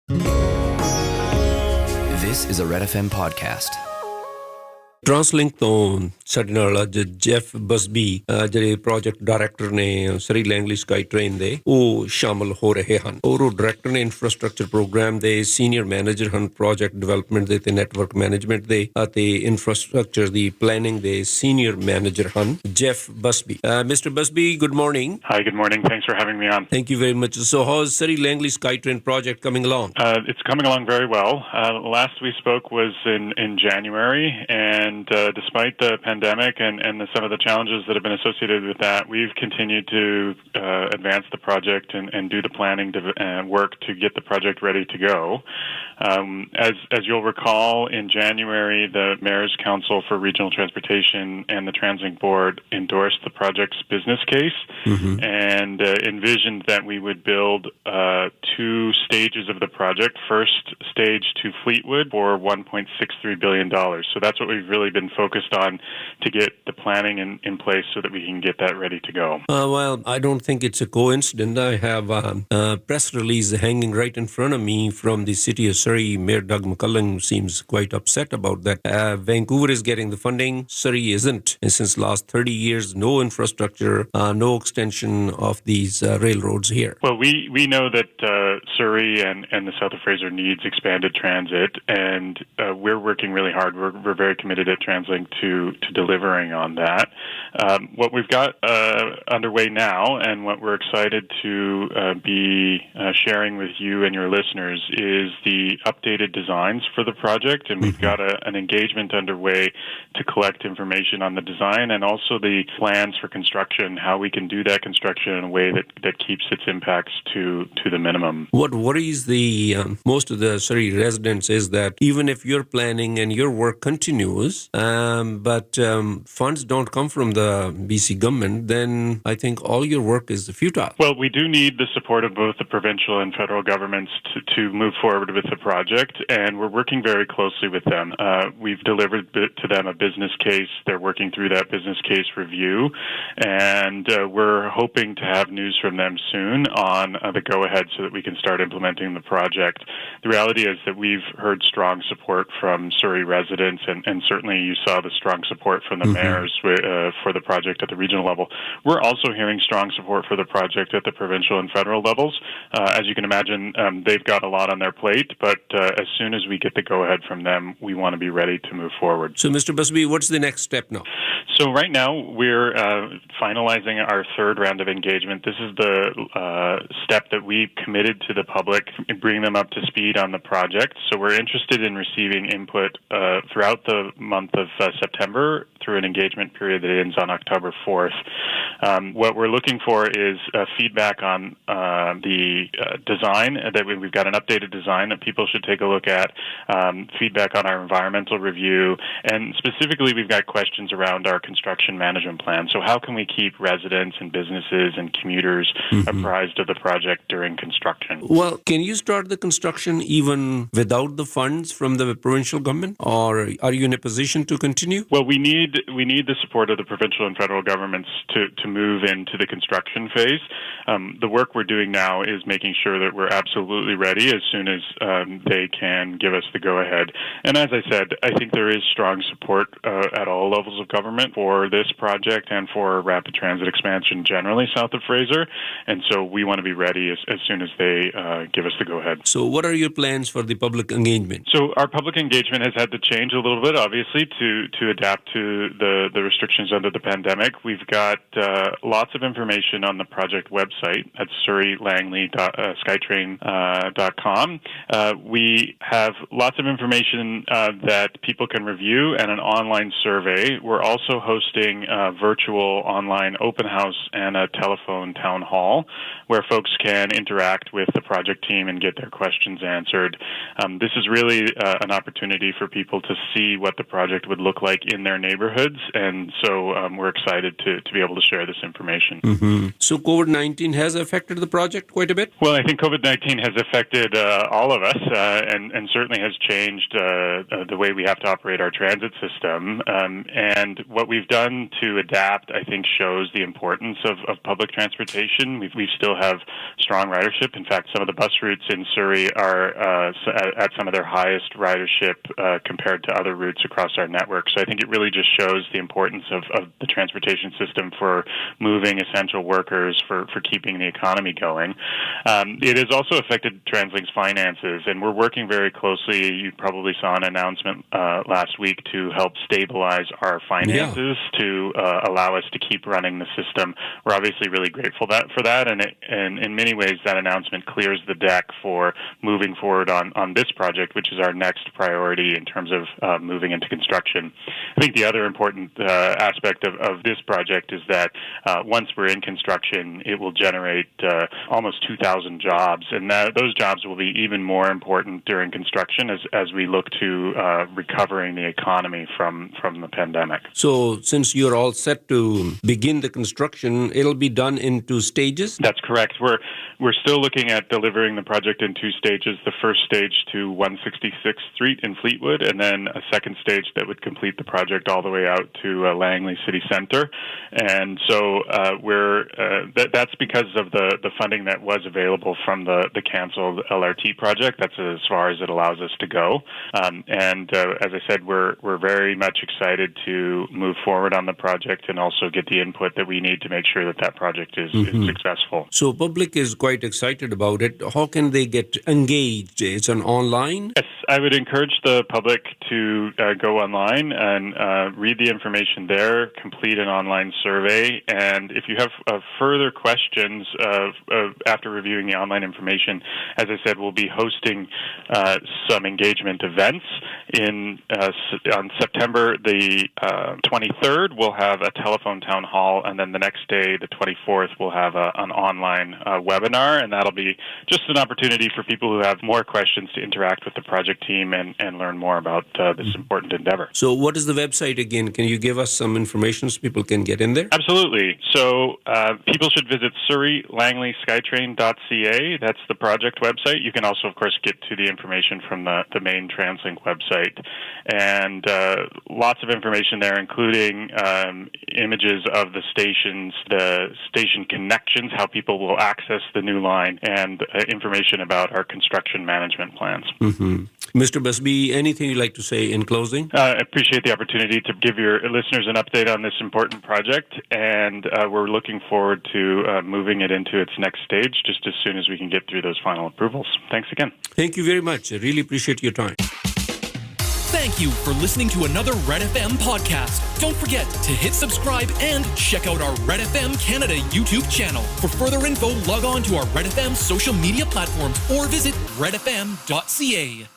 This is a Red FM podcast. TransLink ਤੋਂ ਸਾਡੇ ਨਾਲ ਅੱਜ ਜੈਫ ਬਸਬੀ ਜਿਹੜੇ ਪ੍ਰੋਜੈਕਟ ਡਾਇਰੈਕਟਰ ਨੇ Surrey-Langley SkyTrain ਦੇ ਉਹ ਸ਼ਾਮਲ ਹੋ ਰਹੇ ਹਨ ਔਰ ਉਹ ਡਾਇਰੈਕਟਰ ਨੇ ਇਨਫਰਾਸਟ੍ਰਕਚਰ ਪ੍ਰੋਗਰਾਮ ਦੇ ਸੀਨੀਅਰ ਮੈਨੇਜਰ ਹਨ ਪ੍ਰੋਜੈਕਟ ਡਿਵੈਲਪਮੈਂਟ ਦੇ ਤੇ ਨੈਟਵਰਕ ਮੈਨੇਜਮੈਂਟ ਦੇ ਅਤੇ ਇਨਫਰਾਸਟ੍ਰਕਚਰ ਦੀ ਪਲੈਨਿੰਗ ਦੇ ਸੀਨੀਅਰ ਮੈਨੇਜਰ ਹਨ Jeff ਬਸਬੀ Mr. Busby, good morning. Hi, good morning. Thanks for having me on. Thank you very much. So how's Surrey-Langley SkyTrain Project coming along? It's coming along very well. Last we spoke was in January, and despite the pandemic and some of the challenges that have been associated with that, we've continued to advance the project and do the planning work to get the project ready to go. As you'll recall, in January, the Mayor's Council for Regional Transportation and the TransLink Board endorsed the project's business case and envisioned that we would build 2 stages of the project. First stage to Fleetwood for $1.63 billion. So that's what we've really been focused on to get the planning in place so that we can get that ready to go. Well, I don't think it's a coincidence. I have a press release hanging right in front of me from the city of Surrey. Mayor Doug McCullough seems quite upset about that. Vancouver is getting the funding. Surrey isn't. And since last 30 years, no infrastructure, no extension of these railroads here. Well, we know that Surrey and the South of Fraser needs expanded transit, and we're working really hard. We're very committed at TransLink to delivering on that. What we've got underway now, and what we're excited to be sharing with you and your listeners, is the updated designs for the project, and we've got an engagement underway to collect information on the design and also the plans for construction, how we can do that construction in a way that keeps its impacts to the minimum. What worries the most of the Surrey residents is that even if your planning and your work continues, but funds don't come from the BC government, then I think all your work is futile. Well, we do need the support of both the provincial and federal governments to move forward with the project, and we're working very closely with them. We've delivered to them a business case. They're working through that business case review, and we're hoping to have news from them soon on the go-ahead so that we can start implementing the project. The reality is that we've heard strong support from Surrey residents, and certainly you saw the strong support from the mayors for the project at the regional level. We're also hearing strong support for the project at the provincial and federal levels. As you can imagine, they've got a lot on their plate, but as soon as we get the go-ahead from them, we want to be ready to move forward. So, Mr. Busby, what's the next step now? So right now, we're finalizing our third round of engagement. This is the step that we committed to the public, bring them up to speed on the project. So we're interested in receiving input throughout the month of September through an engagement period that ends on October 4th. What we're looking for is feedback on the design. That we've got an updated design that people should take a look at, feedback on our environmental review, and specifically we've got questions around our construction management plan. So how can we keep residents and businesses and commuters apprised of the project during construction? Well, can you start the construction even without the funds from the provincial government, or are you in a position to continue? Well, we need the support of the provincial and federal governments to move into the construction phase. The work we're doing now is making sure that we're absolutely ready as soon as they can give us the go-ahead. And as I said, I think there is strong support at all levels of government for this project and for rapid transit expansion generally south of Fraser. And so we want to be ready as soon as they give us the go-ahead. So what are your plans for the public engagement? So our public engagement has had to change a little bit, obviously, to adapt to the restrictions under the pandemic. We've got lots of information on the project website at Surrey-Langley SkyTrain.com. We have lots of information that people can review and an online survey. We're also hosting a virtual online open house and a telephone town hall where folks can interact with the project team and get their questions answered. This is really an opportunity for people to see what the project would look like in their neighborhood neighborhoods. And so we're excited to be able to share this information. So COVID-19 has affected the project quite a bit? Well, I think COVID-19 has affected all of us and certainly has changed the way we have to operate our transit system. And what we've done to adapt, I think, shows the importance of public transportation. We still have strong ridership. In fact, some of the bus routes in Surrey are at some of their highest ridership compared to other routes across our network. So I think it really just shows the importance of the transportation system for moving essential workers, for keeping the economy going. It has also affected TransLink's finances, and we're working very closely. You probably saw an announcement last week to help stabilize our finances to allow us to keep running the system. We're obviously really grateful for that, and in many ways that announcement clears the deck for moving forward on this project, which is our next priority in terms of moving into construction. I think the other important aspect of this project is that once we're in construction, it will generate almost 2,000 jobs, and those jobs will be even more important during construction as we look to recovering the economy from the pandemic. So since you're all set to begin the construction, it'll be done in 2 stages? That's correct. We're still looking at delivering the project in 2 stages. The first stage to 166th Street in Fleetwood, and then a second stage that would complete the project all the way out to Langley City Centre. And so that's because of the funding that was available from the canceled LRT project. That's as far as it allows us to go. And as I said, we're very much excited to move forward on the project and also get the input that we need to make sure that project is successful. So public is quite excited about it. How can they get engaged? It's an online? Yes, I would encourage the public to go online and read the information there, complete an online survey, and if you have further questions after reviewing the online information, as I said, we'll be hosting some engagement events on September the 23rd. We'll have a telephone town hall, and then the next day, the 24th, we'll have an online webinar, and that'll be just an opportunity for people who have more questions to interact with the project team and learn more about this important endeavor. So what is the website again? Can you give us some information so people can get in there? Absolutely. So people should visit Surrey-Langley SkyTrain.ca. That's the project website. You can also, of course, get to the information from the main TransLink website. And lots of information there, including images of the stations, the station connections, how people will access the new line, and information about our construction management plans. Mr. Busby, anything you'd like to say in closing? I appreciate the opportunity to give your listeners an update on this important project, and we're looking forward to moving it into its next stage just as soon as we can get through those final approvals. Thanks again. Thank you very much. I really appreciate your time. Thank you for listening to another Red FM podcast. Don't forget to hit subscribe and check out our Red FM Canada YouTube channel. For further info, log on to our Red FM social media platforms or visit redfm.ca.